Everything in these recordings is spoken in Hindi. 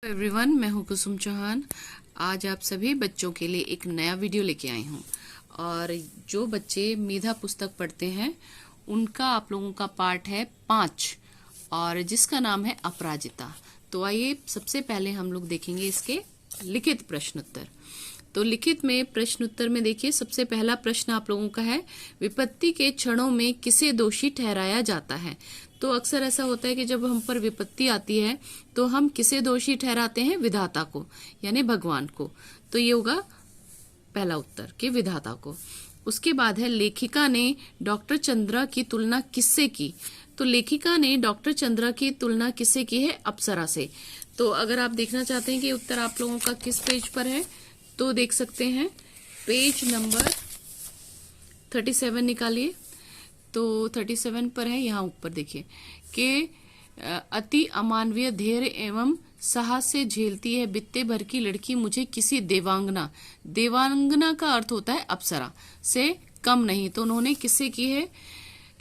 एवरीवन, मैं हूं कुसुम चौहान। आज आप सभी बच्चों के लिए एक नया वीडियो लेके आई हूं और जो बच्चे मेधा पुस्तक पढ़ते हैं उनका आप लोगों का पाठ है 5 और जिसका नाम है अपराजिता। तो आइए सबसे पहले हम लोग देखेंगे इसके लिखित प्रश्न उत्तर। तो लिखित में प्रश्न उत्तर में देखिए, सबसे पहला प्रश्न आप लोगों का है, विपत्ति के क्षणों में किसे दोषी ठहराया जाता है। तो अक्सर ऐसा होता है कि जब हम पर विपत्ति आती है तो हम किसे दोषी ठहराते हैं? विधाता को, यानी भगवान को। तो ये होगा पहला उत्तर कि विधाता को। उसके बाद है, लेखिका ने डॉक्टर चंद्रा की तुलना किससे की। तो लेखिका ने डॉक्टर चंद्रा की तुलना किससे की है? अप्सरा से। तो अगर आप देखना चाहते हैं कि उत्तर आप लोगों का किस पेज पर है तो देख सकते हैं, पेज नंबर 37 निकालिए। तो 37 पर है, यहाँ ऊपर देखिए कि अति अमानवीय धैर्य एवं साहस से झेलती है बित्ते भर की लड़की मुझे किसी देवांगना, देवांगना का अर्थ होता है अप्सरा, से कम नहीं। तो उन्होंने किससे की है?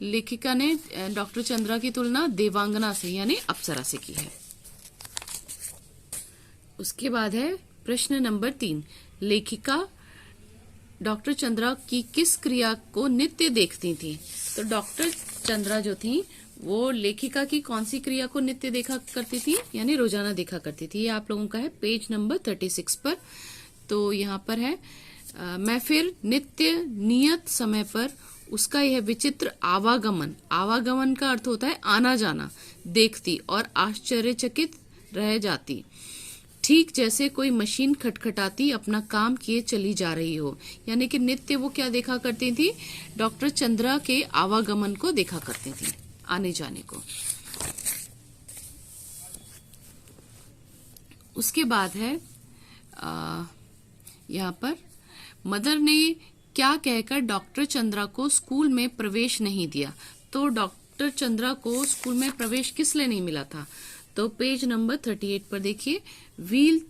लेखिका ने डॉक्टर चंद्रा की तुलना देवांगना से यानी अप्सरा से की है। उसके बाद है प्रश्न नंबर 3, लेखिका डॉक्टर चंद्रा की किस क्रिया को नित्य देखती थी। तो डॉक्टर चंद्रा जो थी वो लेखिका की कौन सी क्रिया को नित्य देखा करती थी, यानी रोजाना देखा करती थी। ये आप लोगों का है पेज नंबर 36 पर। तो यहाँ पर है, मैं फिर नित्य नियत समय पर उसका यह विचित्र आवागमन, आवागमन का अर्थ होता है आना जाना, देखती और आश्चर्यचकित रह जाती, ठीक जैसे कोई मशीन खटखटाती अपना काम किए चली जा रही हो। यानी कि नित्य वो क्या देखा करती थी? डॉक्टर चंद्रा के आवागमन को देखा करती थी, आने जाने को। उसके बाद है यहाँ पर, मदर ने क्या कहकर डॉक्टर चंद्रा को स्कूल में प्रवेश नहीं दिया। तो डॉक्टर चंद्रा को स्कूल में प्रवेश किस लिए नहीं मिला था? तो पेज नंबर 38 पर देखिए, व्हील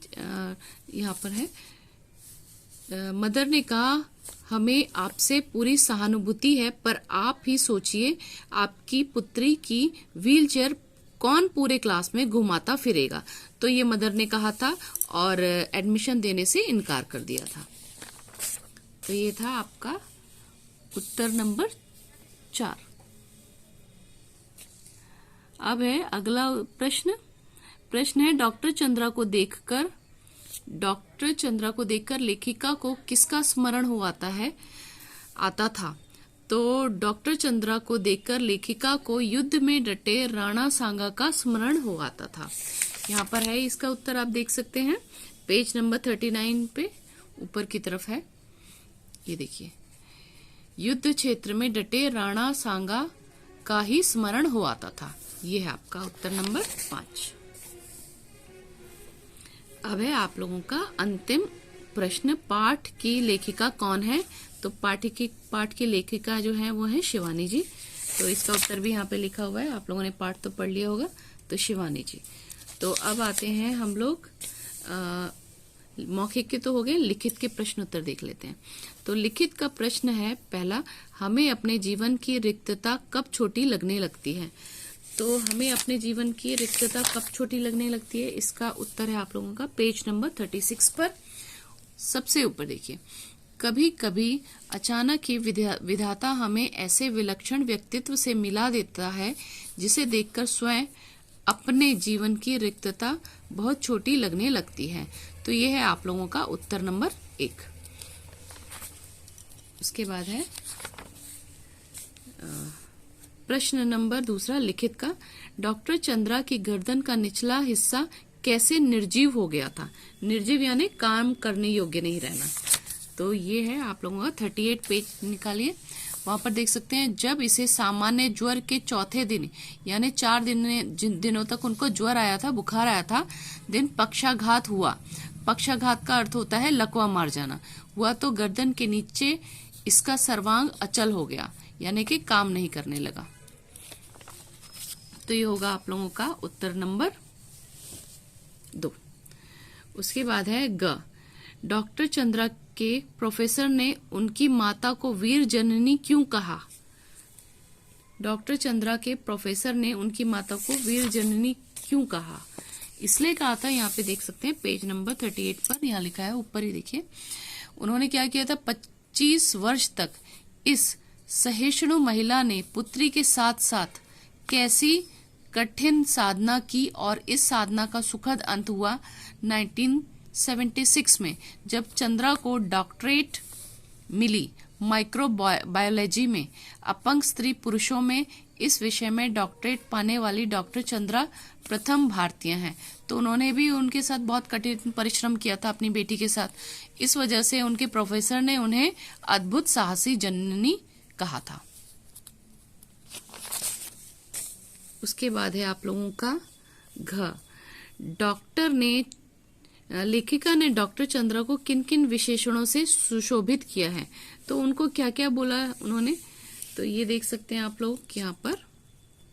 यहाँ पर है, मदर ने कहा हमें आपसे पूरी सहानुभूति है, पर आप ही सोचिए आपकी पुत्री की व्हीलचेयर कौन पूरे क्लास में घुमाता फिरेगा। तो ये मदर ने कहा था और एडमिशन देने से इनकार कर दिया था। तो ये था आपका उत्तर नंबर 4। अब है अगला प्रश्न है, डॉक्टर चंद्रा को देखकर लेखिका को किसका स्मरण हो आता था। तो डॉक्टर चंद्रा को देखकर लेखिका को युद्ध में डटे राणा सांगा का स्मरण हो आता था। यहाँ पर है, इसका उत्तर आप देख सकते हैं पेज नंबर 39 पे ऊपर की तरफ है। ये देखिए, युद्ध क्षेत्र में डटे राणा सांगा का ही स्मरण हो आता था। ये है आपका उत्तर नंबर 5। अब है आप लोगों का अंतिम प्रश्न, पाठ की लेखिका कौन है। तो पाठ की लेखिका जो है वो है शिवानी जी। तो इसका उत्तर भी यहाँ पे लिखा हुआ है, आप लोगों ने पाठ तो पढ़ लिया होगा, तो शिवानी जी। तो अब आते हैं हम लोग, मौखिक के तो हो गए, लिखित के प्रश्न उत्तर देख लेते हैं। तो लिखित का प्रश्न है पहला, हमें अपने जीवन की रिक्तता कब छोटी लगने लगती है। तो हमें अपने जीवन की रिक्तता कब छोटी लगने लगती है, इसका उत्तर है आप लोगों का पेज नंबर 36 पर। सबसे ऊपर देखिए, कभी कभी अचानक ही विधाता हमें ऐसे विलक्षण व्यक्तित्व से मिला देता है जिसे देखकर स्वयं अपने जीवन की रिक्तता बहुत छोटी लगने लगती है। तो यह है आप लोगों का उत्तर नंबर 1। उसके बाद है प्रश्न नंबर 2 लिखित का, डॉक्टर चंद्रा की गर्दन का निचला हिस्सा कैसे निर्जीव हो गया था। निर्जीव यानी काम करने योग्य नहीं रहना। तो ये है आप लोगों का 38 पेज निकालिए, वहां पर देख सकते हैं, जब इसे सामान्य ज्वर के चौथे दिन यानी 4 दिनों तक उनको ज्वर आया था, बुखार आया था, दिन पक्षाघात हुआ। पक्षाघात का अर्थ होता है लकवा मार जाना हुआ। तो गर्दन के नीचे इसका सर्वांग अचल हो गया, यानी कि काम नहीं करने लगा। तो ये होगा आप लोगों का उत्तर नंबर 2। उसके बाद है ग, डॉक्टर चंद्रा के प्रोफेसर ने उनकी माता को वीर जननी क्यों कहा। डॉक्टर चंद्रा के प्रोफेसर ने उनकी माता को वीर जननी क्यों कहा। इसलिए कहा था, यहाँ पे देख सकते हैं पेज नंबर 38 पर यहाँ लिखा है, ऊपर ही देखिए। उन्होंने क्या किया था, 25 वर्ष तक इस सहिष्णु महिला ने पुत्री के साथ साथ कैसी कठिन साधना की और इस साधना का सुखद अंत हुआ 1976 में, जब चंद्रा को डॉक्टरेट मिली माइक्रोबायोलॉजी में। अपंग स्त्री पुरुषों में इस विषय में डॉक्टरेट पाने वाली डॉक्टर चंद्रा प्रथम भारतीय हैं। तो उन्होंने भी उनके साथ बहुत कठिन परिश्रम किया था अपनी बेटी के साथ, इस वजह से उनके प्रोफेसर ने उन्हें अद्भुत साहसी जननी कहा था। उसके बाद है आप लोगों का घ। लेखिका ने डॉक्टर चंद्रा को किन किन विशेषणों से सुशोभित किया है, तो उनको क्या क्या बोला उन्होंने, तो ये देख सकते हैं आप लोग यहाँ पर।